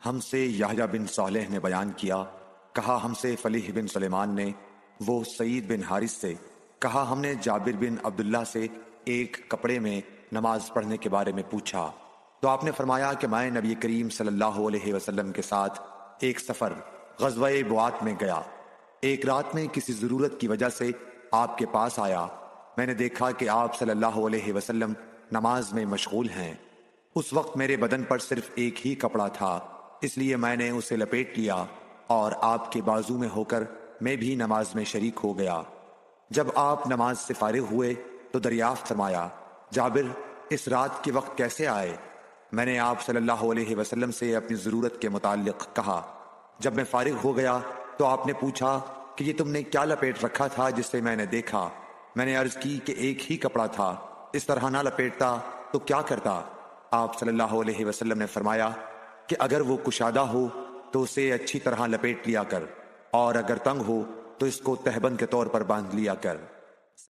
ہم سے یحییٰ بن صالح نے بیان کیا، کہا ہم سے فلیح بن سلیمان نے، وہ سعید بن حارث سے، کہا ہم نے جابر بن عبداللہ سے ایک کپڑے میں نماز پڑھنے کے بارے میں پوچھا تو آپ نے فرمایا کہ میں نبی کریم صلی اللہ علیہ وسلم کے ساتھ ایک سفر غزوہ بوات میں گیا، ایک رات میں کسی ضرورت کی وجہ سے آپ کے پاس آیا، میں نے دیکھا کہ آپ صلی اللہ علیہ وسلم نماز میں مشغول ہیں۔ اس وقت میرے بدن پر صرف ایک ہی کپڑا تھا، اس لیے میں نے اسے لپیٹ لیا اور آپ کے بازو میں ہو کر میں بھی نماز میں شریک ہو گیا۔ جب آپ نماز سے فارغ ہوئے تو دریافت فرمایا، جابر اس رات کے وقت کیسے آئے؟ میں نے آپ صلی اللہ علیہ وسلم سے اپنی ضرورت کے متعلق کہا۔ جب میں فارغ ہو گیا تو آپ نے پوچھا کہ یہ تم نے کیا لپیٹ رکھا تھا جسے میں نے دیکھا؟ میں نے عرض کی کہ ایک ہی کپڑا تھا، اس طرح نہ لپیٹتا تو کیا کرتا؟ آپ صلی اللہ علیہ وسلم نے فرمایا کہ اگر وہ کشادہ ہو تو اسے اچھی طرح لپیٹ لیا کر، اور اگر تنگ ہو تو اس کو تہبند کے طور پر باندھ لیا کر۔